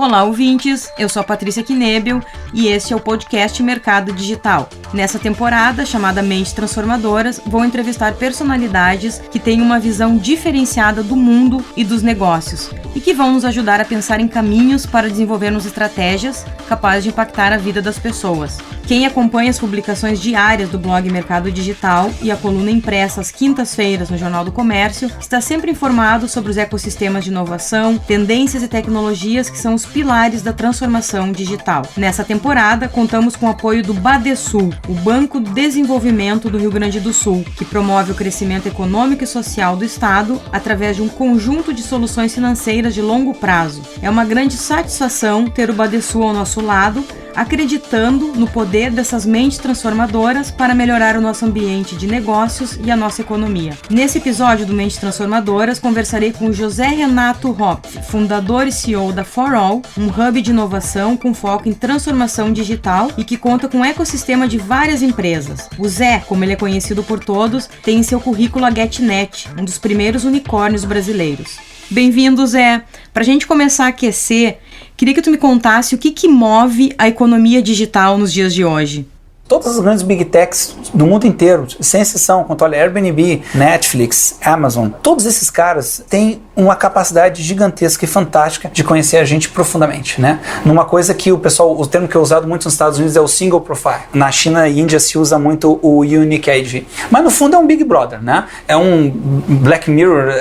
Olá, ouvintes! Eu sou a Patrícia Knebel e este é o podcast Mercado Digital. Nessa temporada, chamada Mentes Transformadoras, vou entrevistar personalidades que têm uma visão diferenciada do mundo e dos negócios e que vão nos ajudar a pensar em caminhos para desenvolvermos estratégias capazes de impactar a vida das pessoas. Quem acompanha as publicações diárias do blog Mercado Digital e a coluna impressa às quintas-feiras no Jornal do Comércio está sempre informado sobre os ecossistemas de inovação, tendências e tecnologias que são os pilares da transformação digital. Nessa temporada, contamos com o apoio do Badesul, o Banco de Desenvolvimento do Rio Grande do Sul, que promove o crescimento econômico e social do Estado através de um conjunto de soluções financeiras de longo prazo. É uma grande satisfação ter o Badesul ao nosso lado, acreditando no poder dessas mentes transformadoras para melhorar o nosso ambiente de negócios e a nossa economia. Nesse episódio do Mentes Transformadoras, conversarei com o José Renato Hopf, fundador e CEO da For All, um hub de inovação com foco em transformação digital e que conta com um ecossistema de várias empresas. O Zé, como ele é conhecido por todos, tem em seu currículo a GetNet, um dos primeiros unicórnios brasileiros. Bem-vindo, Zé! Para a gente começar a aquecer, queria que tu me contasse o que move a economia digital nos dias de hoje. Todas as grandes Big Techs do mundo inteiro, sem exceção, quando olha Airbnb, Netflix, Amazon, todos esses caras têm uma capacidade gigantesca e fantástica de conhecer a gente profundamente, né? Numa coisa que o termo que é usado muito nos Estados Unidos é o single profile. Na China e Índia se usa muito o unique ID. Mas no fundo é um Big Brother, né? É um Black Mirror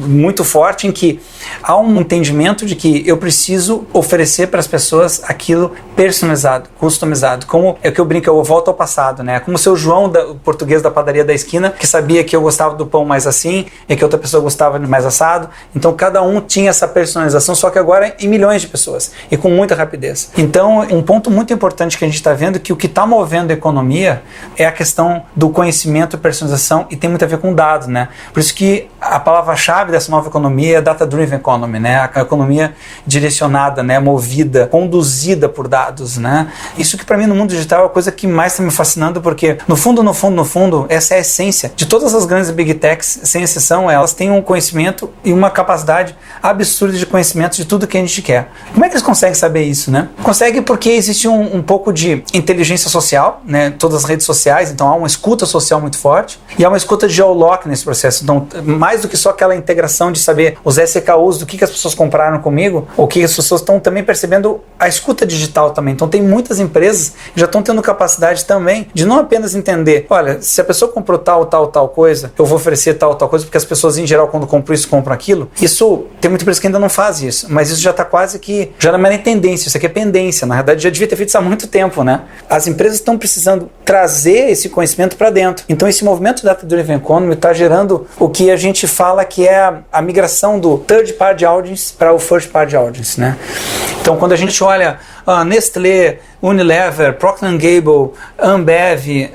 muito forte em que há um entendimento de que eu preciso oferecer para as pessoas aquilo personalizado, customizado. Como é que eu brinco, eu volto ao passado, né? Como o seu João, o português da padaria da esquina, que sabia que eu gostava do pão mais assim e que outra pessoa gostava de mais assado. Então cada um tinha essa personalização, só que agora em milhões de pessoas e com muita rapidez. Então um ponto muito importante que a gente está vendo é que o que está movendo a economia é a questão do conhecimento e personalização e tem muito a ver com dados, né? Por isso que a palavra-chave dessa nova economia é a data-driven economy, né? A economia direcionada, né? Movida, conduzida por dados, né? Isso que para mim no mundo digital é a coisa que mais está me fascinando, porque no fundo, essa é a essência de todas as grandes Big Techs, sem exceção, elas têm um conhecimento e uma capacidade absurda de conhecimento de tudo que a gente quer. Como é que eles conseguem saber isso, né? Conseguem porque existe um pouco de inteligência social, né? Todas as redes sociais, então há uma escuta social muito forte e há uma escuta de geolock nesse processo. Então, mais do que só aquela integração de saber os SKUs do que as pessoas compraram comigo, ou que as pessoas estão também percebendo a escuta digital também. Então, tem muitas empresas que já estão tendo capacidade também de não apenas entender, olha, se a pessoa comprou tal coisa, eu vou oferecer tal coisa, porque as pessoas em geral quando compram isso, compram aquilo. Isso, tem muita empresa que ainda não faz isso, mas isso já está quase que, já não é nem tendência, isso aqui é pendência, na verdade já devia ter feito isso há muito tempo, né? As empresas estão precisando trazer esse conhecimento para dentro. Então esse movimento da Data-Driven Economy está gerando o que a gente fala que é a migração do Third Party Audience para o First Party Audience, né? Então quando a gente olha Nestlé, Unilever, Procter & Gamble, Ambev,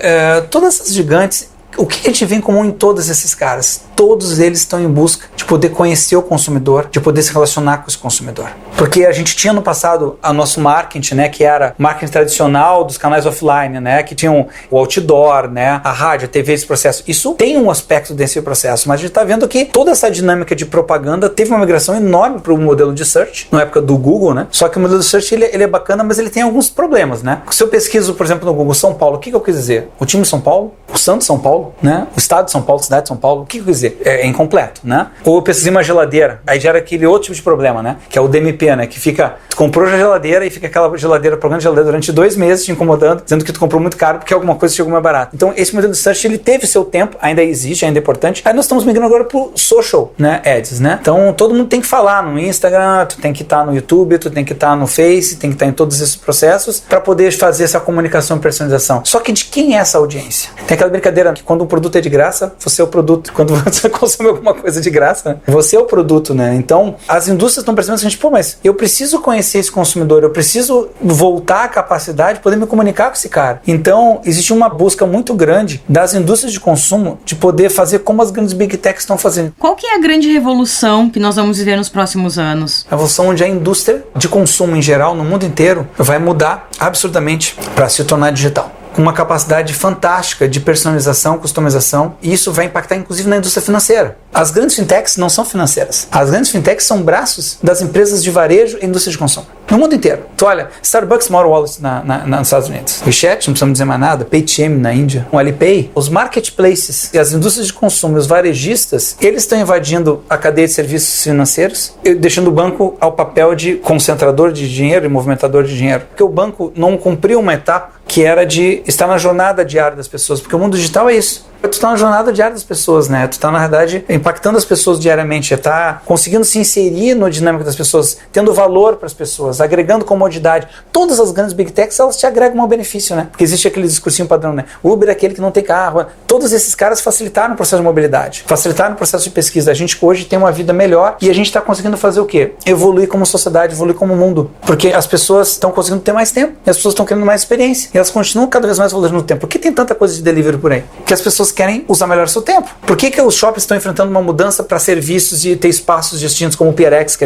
todas essas gigantes, o que a gente vê em comum em todos esses caras? Todos eles estão em busca de poder conhecer o consumidor, de poder se relacionar com esse consumidor. Porque a gente tinha no passado o nosso marketing, né, que era marketing tradicional dos canais offline, né, que tinham o outdoor, né, a rádio, a TV, esse processo. Isso tem um aspecto desse processo, mas a gente está vendo que toda essa dinâmica de propaganda teve uma migração enorme para o modelo de search, na época do Google, né? Só que o modelo de search ele é bacana, mas ele tem alguns problemas, né? Se eu pesquiso, por exemplo, no Google São Paulo, o que eu quis dizer? O time de São Paulo? O Santos de São Paulo? Né? O estado de São Paulo, a cidade de São Paulo, o que eu quis dizer? É incompleto, né? Ou eu pesquisei uma geladeira, aí gera aquele outro tipo de problema, né? Que é o DMP, né? Que fica, tu comprou a geladeira e fica aquela geladeira, programa de geladeira durante 2 meses te incomodando, dizendo que tu comprou muito caro porque alguma coisa chegou mais barato. Então esse modelo de search, ele teve seu tempo, ainda existe, ainda é importante. Aí nós estamos migrando agora pro social, né? Ads, né? Então todo mundo tem que falar no Instagram, tu tem que estar no YouTube, tu tem que estar no Face, tem que estar em todos esses processos para poder fazer essa comunicação e personalização. Só que de quem é essa audiência? Tem aquela brincadeira que quando um produto é de graça, você é o produto. Quando você consome alguma coisa de graça, você é o produto, né? Então, as indústrias estão percebendo assim, pô, mas eu preciso conhecer esse consumidor, eu preciso voltar à capacidade de poder me comunicar com esse cara. Então, existe uma busca muito grande das indústrias de consumo de poder fazer como as grandes Big Techs estão fazendo. Qual que é a grande revolução que nós vamos viver nos próximos anos? A revolução onde a indústria de consumo em geral, no mundo inteiro, vai mudar absurdamente para se tornar digital. com uma capacidade fantástica de personalização, customização, e isso vai impactar inclusive na indústria financeira. As grandes fintechs não são financeiras. As grandes fintechs são braços das empresas de varejo e indústria de consumo. No mundo inteiro. Tu olha, Starbucks, maior wallet nos Estados Unidos. WeChat, não precisamos dizer mais nada. Paytm na Índia. O Alipay. Os marketplaces e as indústrias de consumo, os varejistas, eles estão invadindo a cadeia de serviços financeiros, deixando o banco ao papel de concentrador de dinheiro e movimentador de dinheiro. Porque o banco não cumpriu uma etapa que era de estar na jornada diária das pessoas. Porque o mundo digital é isso. Tu está na jornada diária das pessoas, né? Tu está, na verdade, impactando as pessoas diariamente. Está conseguindo se inserir na dinâmica das pessoas, tendo valor para as pessoas, agregando comodidade. Todas as grandes Big Techs, elas te agregam um benefício, né? Porque existe aquele discursinho padrão, né? Uber é aquele que não tem carro. Todos esses caras facilitaram o processo de mobilidade, facilitaram o processo de pesquisa. A gente hoje tem uma vida melhor e a gente está conseguindo fazer o quê? Evoluir como sociedade, evoluir como mundo. Porque as pessoas estão conseguindo ter mais tempo, e as pessoas estão querendo mais experiência. E elas continuam cada vez mais valorizando o tempo. Por que tem tanta coisa de delivery por aí? Porque as pessoas querem usar melhor o seu tempo. Por que os shoppings estão enfrentando uma mudança para serviços e ter espaços distintos como o PRX, que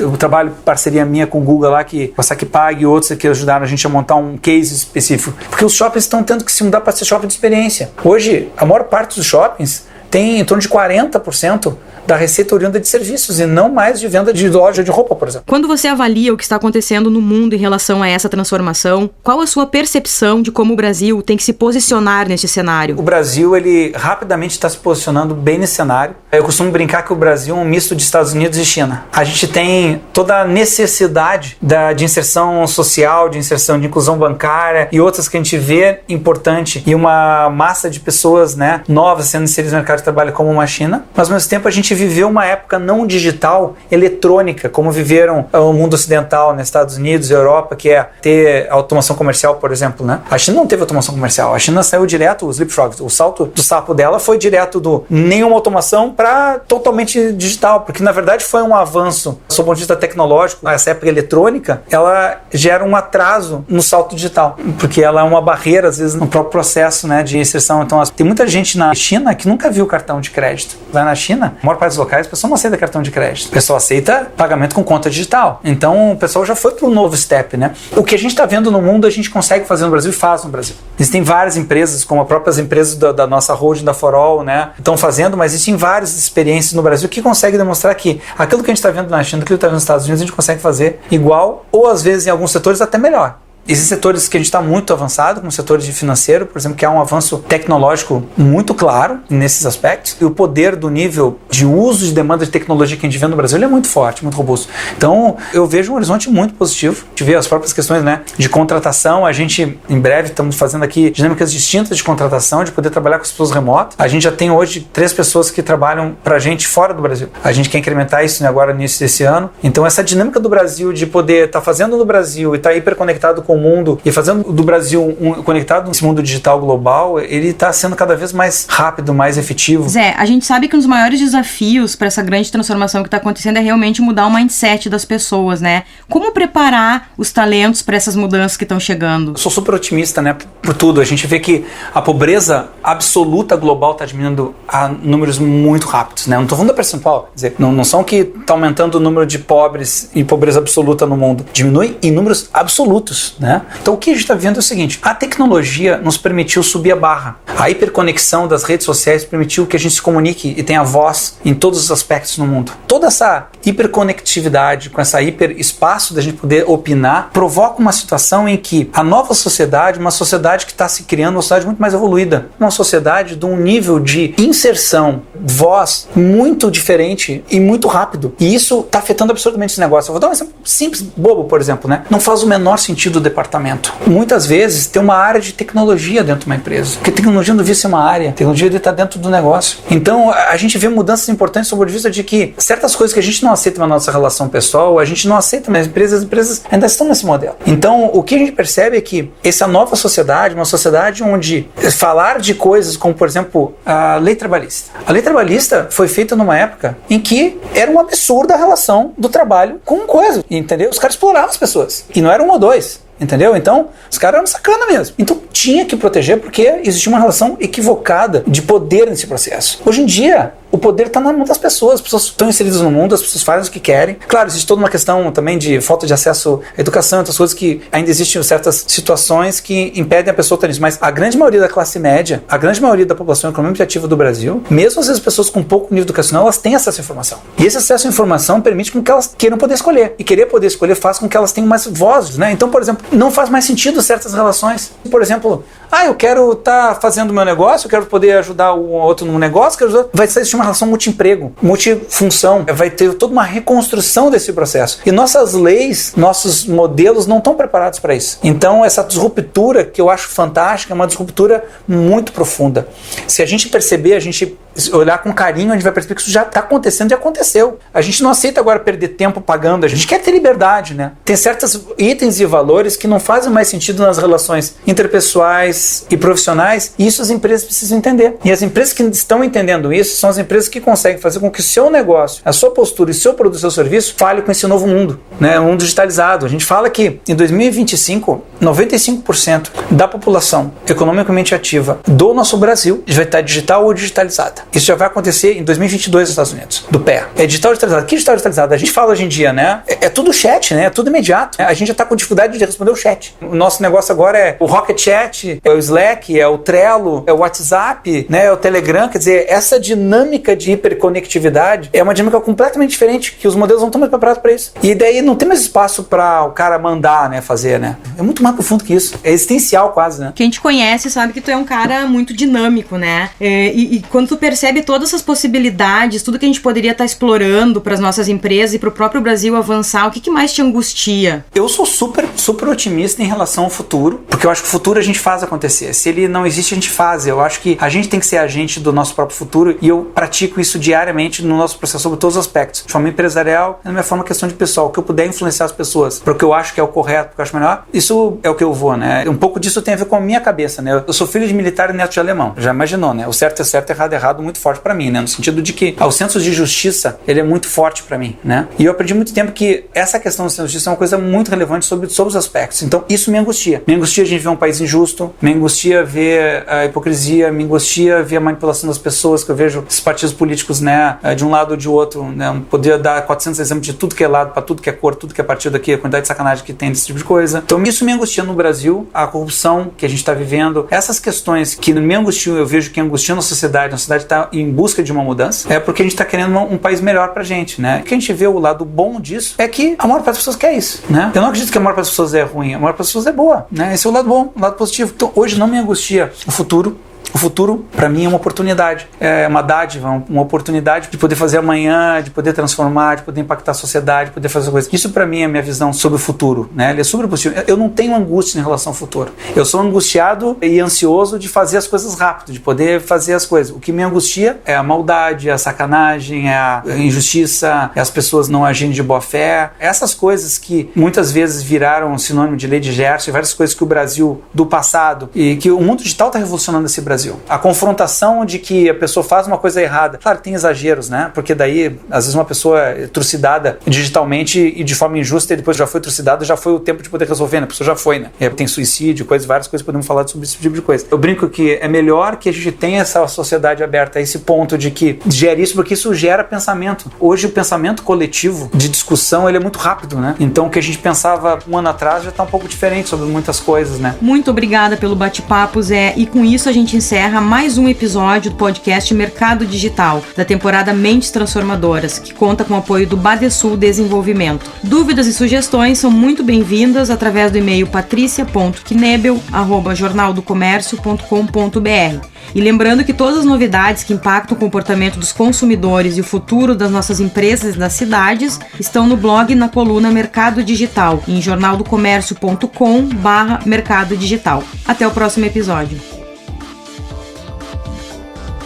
eu trabalho parceria minha com o Google lá, que o Saquipag e outros que ajudaram a gente a montar um case específico. Porque os shoppings estão tendo que se mudar para ser shopping de experiência. Hoje, a maior parte dos shoppings tem em torno de 40% da receita oriunda de serviços e não mais de venda de loja de roupa, por exemplo. Quando você avalia o que está acontecendo no mundo em relação a essa transformação, qual a sua percepção de como o Brasil tem que se posicionar nesse cenário? O Brasil, ele rapidamente está se posicionando bem nesse cenário. Eu costumo brincar que o Brasil é um misto de Estados Unidos e China. A gente tem toda a necessidade de inserção social, de inserção de inclusão bancária e outras que a gente vê importante e uma massa de pessoas, né, novas sendo inseridas no mercado de trabalho como uma China. Mas ao mesmo tempo a gente viveu uma época não digital, eletrônica, como viveram o mundo ocidental, nos Estados Unidos e Europa, que é ter automação comercial, por exemplo, né? A China não teve automação comercial. A China saiu direto, o leapfrog, o salto do sapo dela foi direto do nenhuma automação para totalmente digital, porque na verdade foi um avanço, sob o ponto de vista tecnológico. Essa época eletrônica, ela gera um atraso no salto digital, porque ela é uma barreira, às vezes, no próprio processo, né, de inserção. Então, tem muita gente na China que nunca viu cartão de crédito. Vai na China, a maior parte dos locais, a pessoa não aceita cartão de crédito. O pessoal aceita pagamento com conta digital. Então, o pessoal já foi para um novo step, né? O que a gente está vendo no mundo, a gente consegue fazer no Brasil e faz no Brasil. Existem várias empresas, como as próprias empresas da nossa holding, da Forol, né? Estão fazendo, mas existem várias experiências no Brasil que conseguem demonstrar que aquilo que a gente está vendo na China, aquilo que está vendo nos Estados Unidos, a gente consegue fazer igual ou, às vezes, em alguns setores, até melhor. Existem setores que a gente está muito avançado, como o setor de financeiro, por exemplo, que há um avanço tecnológico muito claro nesses aspectos. E o poder do nível de uso de demanda de tecnologia que a gente vê no Brasil, ele é muito forte, muito robusto. Então, eu vejo um horizonte muito positivo. A gente vê as próprias questões, né, de contratação. A gente, em breve, estamos fazendo aqui dinâmicas distintas de contratação, de poder trabalhar com as pessoas remotas. A gente já tem hoje 3 pessoas que trabalham para a gente fora do Brasil. A gente quer incrementar isso, né, agora no início desse ano. Então, essa dinâmica do Brasil de poder estar fazendo no Brasil e estar hiperconectado com o mundo e fazendo do Brasil conectado nesse mundo digital global, ele está sendo cada vez mais rápido, mais efetivo. Zé, a gente sabe que um dos maiores desafios para essa grande transformação que está acontecendo é realmente mudar o mindset das pessoas, né? Como preparar os talentos para essas mudanças que estão chegando? Eu sou super otimista, né, por tudo. A gente vê que a pobreza absoluta global está diminuindo a números muito rápidos, né? Não estou falando da percentual, quer dizer, não são que está aumentando o número de pobres e pobreza absoluta no mundo. Diminui em números absolutos, né? Então o que a gente está vendo é o seguinte: a tecnologia nos permitiu subir a barra. A hiperconexão das redes sociais permitiu que a gente se comunique e tenha voz em todos os aspectos no mundo. Toda essa hiperconectividade, com essa hiperespaço da gente poder opinar, provoca uma situação em que a nova sociedade, uma sociedade que está se criando, uma sociedade muito mais evoluída, uma sociedade de um nível de inserção, voz muito diferente e muito rápido. E isso está afetando absurdamente esse negócio. Eu vou dar um exemplo simples, bobo, por exemplo, né? Não faz o menor sentido o departamento. Muitas vezes tem uma área de tecnologia dentro de uma empresa, porque tecnologia não devia ser uma área, tecnologia devia estar dentro do negócio. Então a gente vê mudanças importantes sob o ponto de vista de que certas coisas que a gente não aceita na nossa relação pessoal, a gente não aceita nas empresas, as empresas ainda estão nesse modelo. Então o que a gente percebe é que essa nova sociedade, uma sociedade onde falar de coisas como, por exemplo, a lei trabalhista. A lei trabalhista foi feita numa época em que era um absurdo a relação do trabalho com coisa, entendeu? Os caras exploravam as pessoas, e não era 1 ou 2. Entendeu? Então, os caras eram sacana mesmo. Então, tinha que proteger porque existia uma relação equivocada de poder nesse processo. Hoje em dia, O poder está na mão das pessoas. As pessoas estão inseridas no mundo, as pessoas fazem o que querem. Claro, existe toda uma questão também de falta de acesso à educação, outras coisas que ainda existem certas situações que impedem a pessoa de ter isso. Mas a grande maioria da classe média, a grande maioria da população economicamente ativa do Brasil, mesmo às vezes pessoas com pouco nível educacional, elas têm acesso à informação. E esse acesso à informação permite com que elas queiram poder escolher. E querer poder escolher faz com que elas tenham mais vozes, né? Então, por exemplo, não faz mais sentido certas relações. Por exemplo, eu quero estar fazendo o meu negócio, eu quero poder ajudar o outro num negócio, vai existir uma relação multiemprego, multifunção, vai ter toda uma reconstrução desse processo. E nossas leis, nossos modelos não estão preparados para isso. Então, essa disruptura que eu acho fantástica é uma disruptura muito profunda. Se a gente perceber, a gente olhar com carinho, a gente vai perceber que isso já está acontecendo e aconteceu. A gente não aceita agora perder tempo pagando, a gente quer ter liberdade, né? Tem certos itens e valores que não fazem mais sentido nas relações interpessoais e profissionais, e isso as empresas precisam entender. E as empresas que estão entendendo isso são as empresas que conseguem fazer com que o seu negócio, a sua postura e o seu produto, o seu serviço fale com esse novo mundo, né? Um mundo digitalizado. A gente fala que em 2025, 95% da população economicamente ativa do nosso Brasil vai estar digital ou digitalizada. Isso já vai acontecer em 2022 nos Estados Unidos, do pé. É digital digitalizado. Que digital digitalizado? A gente fala hoje em dia, né? É tudo chat, né? É tudo imediato. A gente já está com dificuldade de responder o chat. O nosso negócio agora é o Rocket Chat, é o Slack, é o Trello, é o WhatsApp, né? É o Telegram. Quer dizer, essa dinâmica de hiperconectividade é uma dinâmica completamente diferente, que os modelos não estão mais preparados para isso. E daí não tem mais espaço para o cara mandar, né? Fazer, né? É muito mais profundo que isso. É existencial quase, né? Quem te conhece sabe que tu é um cara muito dinâmico, né? E quando tu percebe todas essas possibilidades, tudo que a gente poderia estar explorando para as nossas empresas e para o próprio Brasil avançar, o que mais te angustia? Eu sou super otimista em relação ao futuro, porque eu acho que o futuro a gente faz acontecer. Se ele não existe, a gente faz. Eu acho que a gente tem que ser agente do nosso próprio futuro, e eu pratico isso diariamente no nosso processo sobre todos os aspectos. De forma empresarial, na minha forma questão de pessoal, o que eu puder influenciar as pessoas para o que eu acho que é o correto, porque eu acho melhor, isso é o que eu vou, né? Um pouco disso tem a ver com a minha cabeça, né? Eu sou filho de militar e neto de alemão. Já imaginou, né? O certo é certo, errado é errado, muito forte para mim, né? No sentido de que o senso de justiça, ele é muito forte para mim, né? E eu aprendi muito tempo que essa questão do senso de justiça é uma coisa muito relevante sobre os aspectos. Então, isso me angustia. Me angustia a gente ver um país injusto, me angustia ver a hipocrisia, me angustia ver a manipulação das pessoas, que eu vejo esses partidos políticos, né? De um lado ou de outro, né? Poder dar 400 exemplos de tudo que é lado, para tudo que é cor, tudo que é partido aqui, a quantidade de sacanagem que tem desse tipo de coisa. Então, isso me angustia no Brasil, a corrupção que a gente está vivendo, essas questões que me angustiam, eu vejo que angustiam na sociedade está em busca de uma mudança, é porque a gente está querendo um país melhor pra gente, né? O que a gente vê o lado bom disso é que a maior parte das pessoas quer isso, né? Eu não acredito que a maior parte das pessoas é ruim, a maior parte das pessoas é boa, né? Esse é o lado bom, o lado positivo. Então, hoje não me angustia o futuro. O futuro, para mim, é uma oportunidade. É uma dádiva, uma oportunidade de poder fazer amanhã, de poder transformar, de poder impactar a sociedade, de poder fazer coisas. Isso, para mim, é a minha visão sobre o futuro, né? Ele é super positivo. Eu não tenho angústia em relação ao futuro. Eu sou angustiado e ansioso de fazer as coisas rápido, de poder fazer as coisas. O que me angustia é a maldade, a sacanagem, a injustiça, as pessoas não agindo de boa fé. Essas coisas que muitas vezes viraram sinônimo de lei de Gerson, várias coisas que o Brasil do passado e que o mundo digital está revolucionando esse Brasil. A confrontação de que a pessoa faz uma coisa errada. Claro, tem exageros, né? Porque daí, às vezes, uma pessoa é trucidada digitalmente e de forma injusta e depois já foi trucidada, já foi o tempo de poder resolver, né? A pessoa já foi, né? Tem suicídio, várias coisas, podemos falar sobre esse tipo de coisa. Eu brinco que é melhor que a gente tenha essa sociedade aberta a esse ponto de que gere isso, porque isso gera pensamento. Hoje, o pensamento coletivo de discussão, ele é muito rápido, né? Então, o que a gente pensava um ano atrás já está um pouco diferente sobre muitas coisas, né? Muito obrigada pelo bate-papo, Zé. E com isso, a gente encerra mais um episódio do podcast Mercado Digital, da temporada Mentes Transformadoras, que conta com o apoio do Badesul Desenvolvimento. Dúvidas e sugestões são muito bem-vindas através do e-mail patricia.knebel@jornaldocomércio.com.br. E lembrando que todas as novidades que impactam o comportamento dos consumidores e o futuro das nossas empresas e das cidades estão no blog na coluna Mercado Digital, em jornaldocomércio.com/mercado digital. Até o próximo episódio.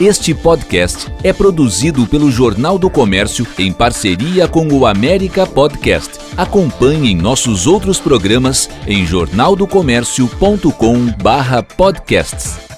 Este podcast é produzido pelo Jornal do Comércio em parceria com o América Podcast. Acompanhe nossos outros programas em jornaldocomércio.com/podcasts.